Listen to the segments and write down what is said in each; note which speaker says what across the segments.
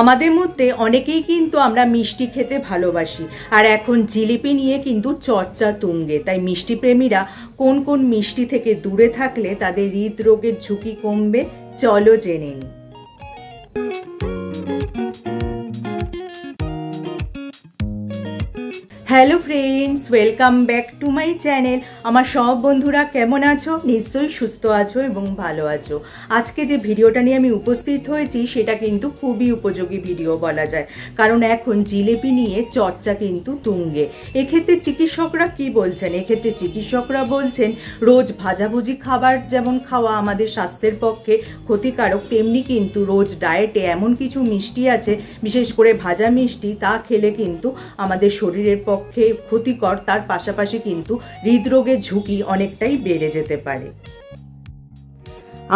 Speaker 1: আমাদের মধ্যে অনেকেই কিন্তু আমরা মিষ্টি খেতে ভালোবাসি, আর এখন জিলিপি নিয়ে কিন্তু চর্চা তুঙ্গে। তাই মিষ্টি প্রেমীরা কোন কোন মিষ্টি থেকে দূরে থাকলে তাদের হৃদরোগের ঝুঁকি কমবে, চলো জেনে নিই। Hello friends, welcome back to my channel. আমার সব বন্ধুরা কেমন আছো? নিশ্চয়ই সুস্থ আছো এবং ভালো আছো। আজকে যে ভিডিওটা নিয়ে আমি উপস্থিত হয়েছি সেটা কিন্তু খুবই উপযোগী ভিডিও বলা যায়, কারণ এখন জিলিপি নিয়ে চর্চা কিন্তু তুঙ্গে। এক্ষেত্রে চিকিৎসকরা কি বলছেন? এক্ষেত্রে চিকিৎসকরা বলছেন রোজ ভাজাভুজি খাবার যেমন খাওয়া আমাদের স্বাস্থ্যের পক্ষে ক্ষতিকারক, তেমনি কিন্তু রোজ ডায়েটে এমন কিছু মিষ্টি আছে, বিশেষ করে ভাজা মিষ্টি, তা খেলে কিন্তু আমাদের শরীরের পক্ষে ক্ষতিকর। তার পাশাপাশি কিন্তু হৃদরোগের ঝুঁকি অনেকটাই বেড়ে যেতে পারে।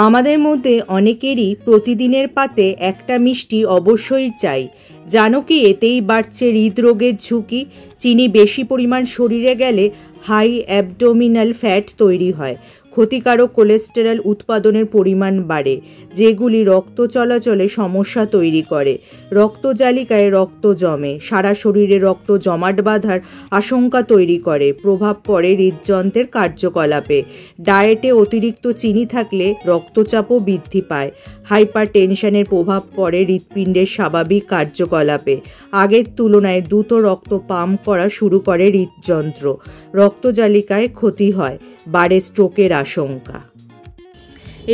Speaker 1: আমাদের মধ্যে অনেকেরই প্রতিদিনের পাতে একটা মিষ্টি অবশ্যই চাই। জানো কি এতেই বাড়ছে হৃদরোগের ঝুঁকি? চিনি বেশি পরিমাণ শরীরে গেলে হাই অ্যাবডোমিনাল ফ্যাট তৈরি হয়, ক্ষতিকারক কোলেস্টেরল উৎপাদনের পরিমাণ বাড়ে, যেগুলি রক্ত চলাচলে সমস্যা তৈরি করে। রক্তজালিকায় রক্ত জমে, সারা শরীরে রক্ত জমাট বাঁধার আশঙ্কা তৈরি করে, প্রভাব পড়ে হৃদযন্ত্রের কার্যকলাপে। ডায়েটে অতিরিক্ত চিনি থাকলে রক্তচাপও বৃদ্ধি পায়, হাইপার টেনশনের প্রভাব পড়ে হৃৎপিণ্ডের স্বাভাবিক কার্যকলাপে। আগের তুলনায় দ্রুত রক্ত পাম্প করা শুরু করে হৃদযন্ত্র, রক্তজালিকায় ক্ষতি হয়, বাড়ে স্ট্রোকের আশঙ্কা।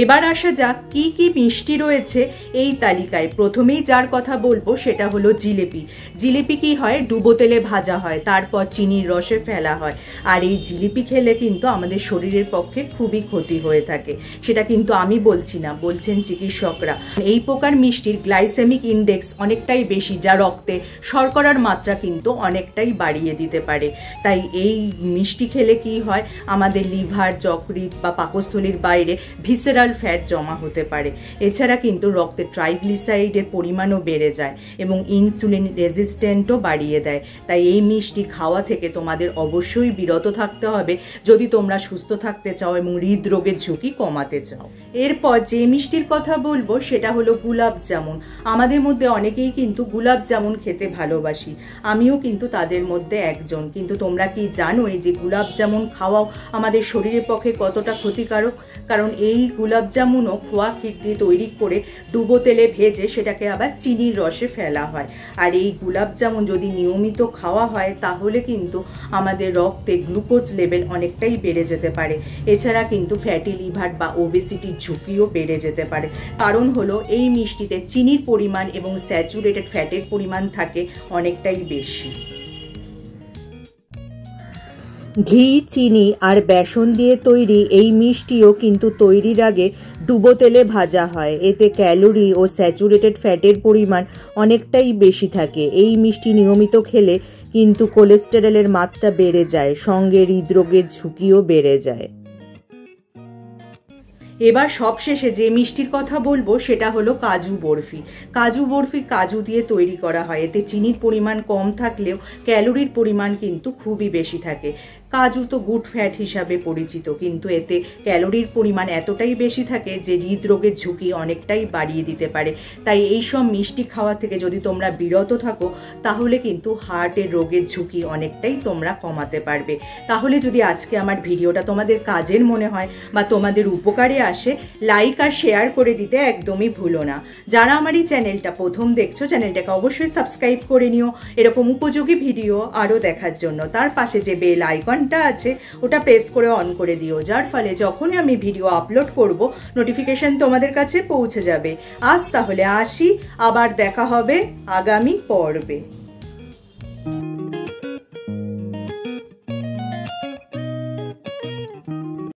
Speaker 1: এবার আসা যাক কি কি মিষ্টি রয়েছে এই তালিকায়। প্রথমেই যার কথা বলবো সেটা হলো জিলিপি। জিলিপি কি হয়? ডুবো তেলে ভাজা হয়, তারপর চিনির রসে ফেলা হয়। আর এই জিলিপি খেলে কিন্তু আমাদের শরীরের পক্ষে খুবই ক্ষতি হয়ে থাকে। সেটা কিন্তু আমি বলছি না, বলছেন চিকিৎসকরা। এই প্রকার মিষ্টির গ্লাইসেমিক ইন্ডেক্স অনেকটাই বেশি, যা রক্তে শর্করার মাত্রা কিন্তু অনেকটাই বাড়িয়ে দিতে পারে। তাই এই মিষ্টি খেলে কি হয়? আমাদের লিভার, যকৃৎ বা পাকস্থলীর বাইরে ভিসেরাল ফ্যাট জমা হতে পারে। এছাড়া কিন্তু রক্তে ট্রাইগ্লিসারাইডের পরিমাণও বেড়ে যায় এবং ইনসুলিন রেজিস্ট্যান্টও বাড়িয়ে দেয়। তাই এই মিষ্টি খাওয়া থেকে তোমাদের অবশ্যই বিরত থাকতে হবে যদি তোমরা সুস্থ থাকতে চাও এবং হৃদরোগের ঝুঁকি কমাতে চাও। এরপর যে মিষ্টির কথা বলবো সেটা হলো গুলাব জামুন। আমাদের মধ্যে অনেকেই কিন্তু গুলাব জামুন খেতে ভালোবাসি, আমিও কিন্তু তাদের মধ্যে একজন। কিন্তু তোমরা কি জানো এই যে গুলাব জামুন খাওয়াও আমাদের শরীরের পক্ষে কতটা ক্ষতিকারক? কারণ এই গুলাব জামুনও খোয়া ক্ষীর দিয়ে তৈরি করে ডুবো তেলে ভেজে সেটাকে আবার চিনির রসে ফেলা হয়। আর এই গুলাব জামুন যদি নিয়মিত খাওয়া হয় তাহলে কিন্তু আমাদের রক্তে গ্লুকোজ লেভেল অনেকটাই বেড়ে যেতে পারে। এছাড়া কিন্তু ফ্যাটি লিভার বা ওবেসিটির ঝুঁকিও বেড়ে যেতে পারে। কারণ হলো এই মিষ্টিতে চিনির পরিমাণ এবং স্যাচুরেটেড ফ্যাটের পরিমাণ থাকে অনেকটাই বেশি। ঘি, চিনি আর বেসন দিয়ে তৈরি এই মিষ্টিও কিন্তু তৈরির আগে ডুবো তেলে ভাজা হয়। এতে ক্যালোরি ও স্যাচুরেটেড ফ্যাটের পরিমাণ অনেকটাই বেশি থাকে। এই মিষ্টি নিয়মিত খেলে কিন্তু কোলেস্টেরলের মাত্রা বেড়ে যায়, সঙ্গে হৃদরোগের ঝুঁকিও বেড়ে যায়। এবার সবশেষে যে মিষ্টির কথা বলবো সেটা হলো কাজু বরফি। কাজু বরফি কাজু দিয়ে তৈরি করা হয়। এতে চিনির পরিমাণ কম থাকলেও ক্যালোরির পরিমাণ কিন্তু খুবই বেশি থাকে। কাজু তো গুড ফ্যাট হিসাবে পরিচিত, কিন্তু এতে ক্যালোরির পরিমাণ এতটাই বেশি থাকে যে হৃদরোগের ঝুঁকি অনেকটাই বাড়িয়ে দিতে পারে। তাই এইসব মিষ্টি খাওয়া থেকে যদি তোমরা বিরত থাকো তাহলে কিন্তু হার্টের রোগের ঝুঁকি অনেকটাই তোমরা কমাতে পারবে। তাহলে যদি আজকে আমার ভিডিওটা তোমাদের কাজের মনে হয় বা তোমাদের উপকারে আসে, লাইক আর শেয়ার করে দিতে একদমই ভুলো না। যারা আমার এই চ্যানেলটা প্রথম দেখছো, চ্যানেলটাকে অবশ্যই সাবস্ক্রাইব করে নিও এরকম উপযোগী ভিডিও আরও দেখার জন্য। তার পাশে যে বেল আইকন আছে ওটা প্রেস করে অন করে দিও, যার ফলে যখনই আমি ভিডিও আপলোড করব নোটিফিকেশন তোমাদের কাছে পৌঁছে যাবে। আজ তাহলে আসি, আবার দেখা হবে আগামী পর্বে।